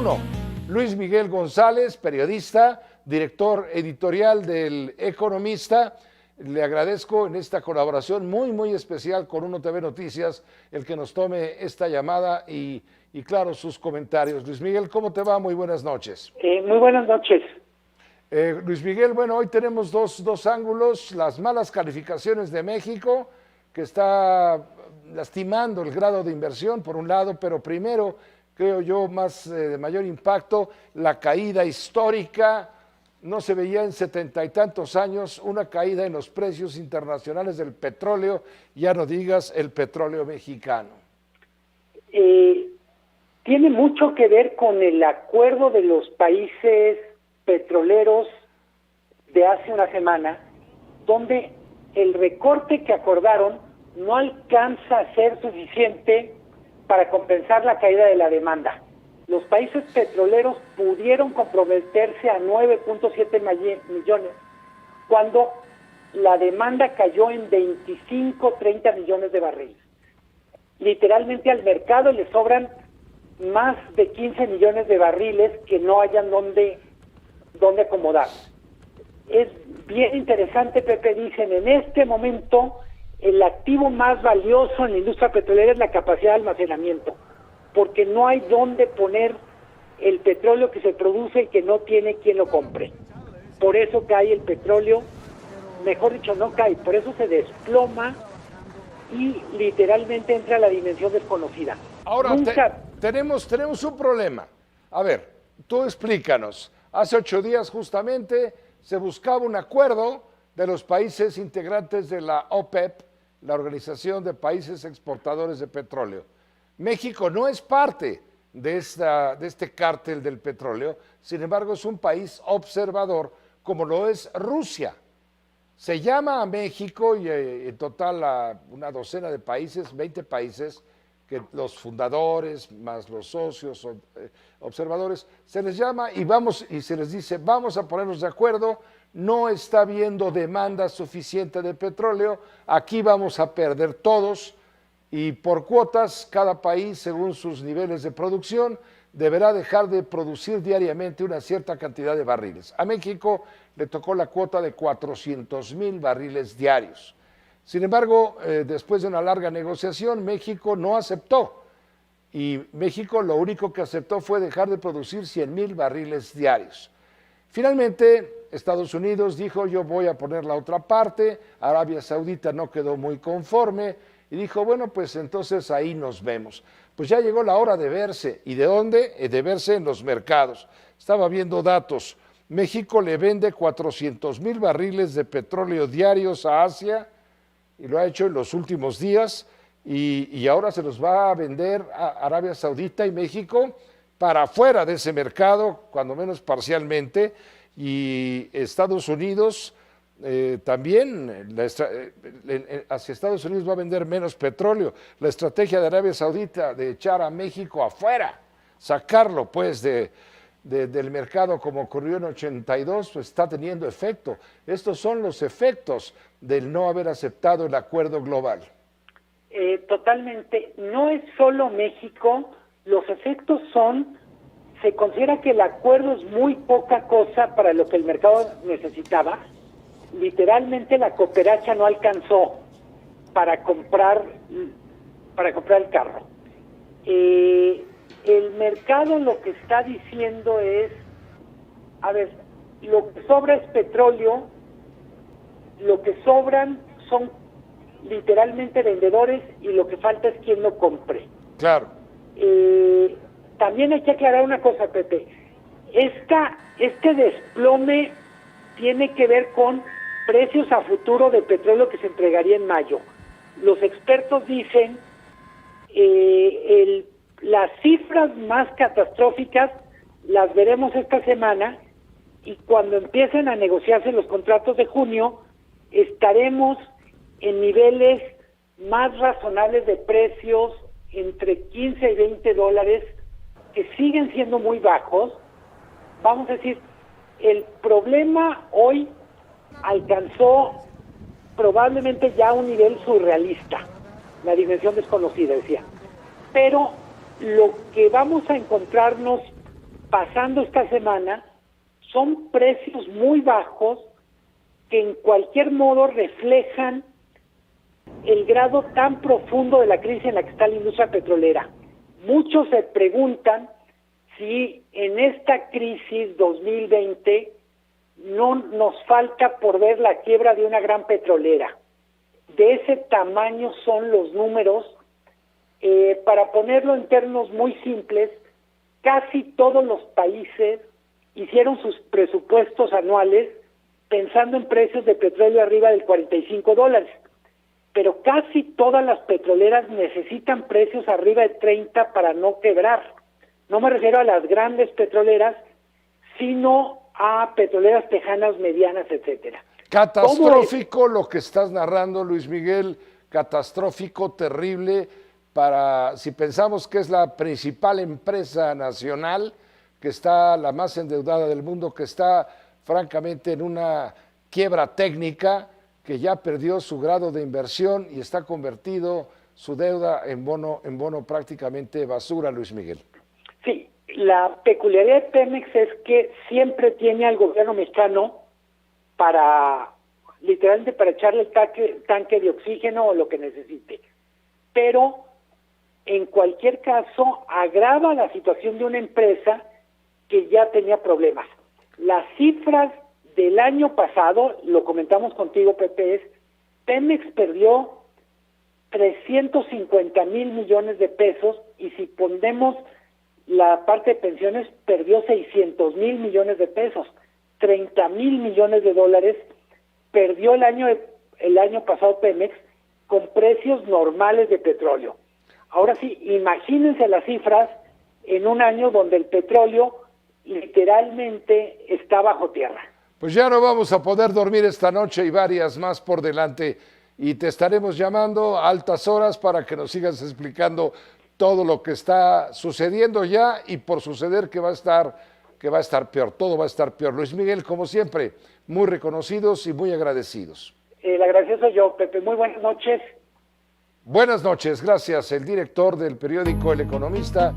uno. Luis Miguel González, periodista, director editorial del Economista. Le agradezco en esta colaboración muy especial con Uno TV Noticias el que nos tome esta llamada y claro, sus comentarios. Luis Miguel, ¿cómo te va? Muy buenas noches. Muy buenas noches. Luis Miguel, bueno, hoy tenemos dos ángulos, las malas calificaciones de México, que está lastimando el grado de inversión, por un lado, pero primero, creo yo, de mayor impacto, la caída histórica. No se veía en 70 y tantos años una caída en los precios internacionales del petróleo, ya no digas el petróleo mexicano. Tiene mucho que ver con el acuerdo de los países petroleros de hace una semana, donde el recorte que acordaron no alcanza a ser suficiente para compensar la caída de la demanda. Los países petroleros pudieron comprometerse a 9.7 millones, cuando la demanda cayó en 25-30 millones de barriles. Literalmente al mercado le sobran más de 15 millones de barriles que no hayan dónde acomodar. Es bien interesante, Pepe, dicen, en este momento el activo más valioso en la industria petrolera es la capacidad de almacenamiento, porque no hay dónde poner el petróleo que se produce y que no tiene quien lo compre. Por eso cae el petróleo, mejor dicho, no cae, por eso se desploma y literalmente entra a la dimensión desconocida. Ahora, tenemos un problema. A ver, tú explícanos. Hace 8 días justamente se buscaba un acuerdo de los países integrantes de la OPEP, la Organización de Países Exportadores de Petróleo. México no es parte de este cártel del petróleo, sin embargo es un país observador como lo es Rusia. Se llama a México y en total a una docena de países, 20 países, que los fundadores más los socios observadores, se les llama y se les dice vamos a ponernos de acuerdo, no está habiendo demanda suficiente de petróleo, aquí vamos a perder todos y por cuotas cada país según sus niveles de producción deberá dejar de producir diariamente una cierta cantidad de barriles. A México le tocó la cuota de 400,000 barriles diarios. Sin embargo, después de una larga negociación, México no aceptó y México lo único que aceptó fue dejar de producir 100,000 barriles diarios. Finalmente, Estados Unidos dijo yo voy a poner la otra parte, Arabia Saudita no quedó muy conforme y dijo bueno pues entonces ahí nos vemos. Pues ya llegó la hora de verse, ¿y de dónde? De verse en los mercados. Estaba viendo datos, México le vende 400,000 barriles de petróleo diarios a Asia, y lo ha hecho en los últimos días, y ahora se los va a vender a Arabia Saudita y México para afuera de ese mercado, cuando menos parcialmente, y Estados Unidos también, hacia Estados Unidos va a vender menos petróleo. La estrategia de Arabia Saudita de echar a México afuera, sacarlo pues del mercado como ocurrió en 82, pues está teniendo efecto. Estos son los efectos del no haber aceptado el acuerdo global. Totalmente. No es solo México, los efectos se considera que el acuerdo es muy poca cosa para lo que el mercado necesitaba. Literalmente la cooperacha no alcanzó para comprar el carro. El mercado lo que está diciendo es, a ver, lo que sobra es petróleo, lo que sobran son literalmente vendedores y lo que falta es quien lo compre. Claro. También hay que aclarar una cosa, Pepe. Este desplome tiene que ver con precios a futuro de petróleo que se entregaría en mayo. Los expertos dicen las cifras más catastróficas las veremos esta semana y cuando empiecen a negociarse los contratos de junio estaremos en niveles más razonables de precios entre 15 y 20 dólares que siguen siendo muy bajos. Vamos a decir, el problema hoy alcanzó probablemente ya un nivel surrealista, la dimensión desconocida, decía. Pero lo que vamos a encontrarnos pasando esta semana son precios muy bajos que en cualquier modo reflejan el grado tan profundo de la crisis en la que está la industria petrolera. Muchos se preguntan si en esta crisis 2020 no nos falta por ver la quiebra de una gran petrolera. De ese tamaño son los números. Para ponerlo en términos muy simples, casi todos los países hicieron sus presupuestos anuales pensando en precios de petróleo arriba del $45, pero casi todas las petroleras necesitan precios arriba de 30 para no quebrar. No me refiero a las grandes petroleras, sino a petroleras tejanas, medianas, etcétera. Catastrófico lo que estás narrando, Luis Miguel, catastrófico, terrible, para si pensamos que es la principal empresa nacional, que está la más endeudada del mundo, que está francamente en una quiebra técnica, que ya perdió su grado de inversión y está convertido su deuda en bono prácticamente basura, Luis Miguel. Sí, la peculiaridad de Pemex es que siempre tiene al gobierno mexicano literalmente para echarle el tanque de oxígeno o lo que necesite. Pero en cualquier caso agrava la situación de una empresa que ya tenía problemas. Las cifras del año pasado, lo comentamos contigo, Pepe, Pemex perdió 350,000 millones de pesos y si ponemos la parte de pensiones, perdió 600,000 millones de pesos. 30,000 millones de dólares perdió el año pasado Pemex con precios normales de petróleo. Ahora sí, imagínense las cifras en un año donde el petróleo literalmente está bajo tierra. Pues ya no vamos a poder dormir esta noche y varias más por delante y te estaremos llamando a altas horas para que nos sigas explicando todo lo que está sucediendo ya y por suceder que va a estar peor, todo va a estar peor. Luis Miguel, como siempre, muy reconocidos y muy agradecidos. El agradecido soy yo, Pepe. Muy buenas noches. Buenas noches, gracias. El director del periódico El Economista,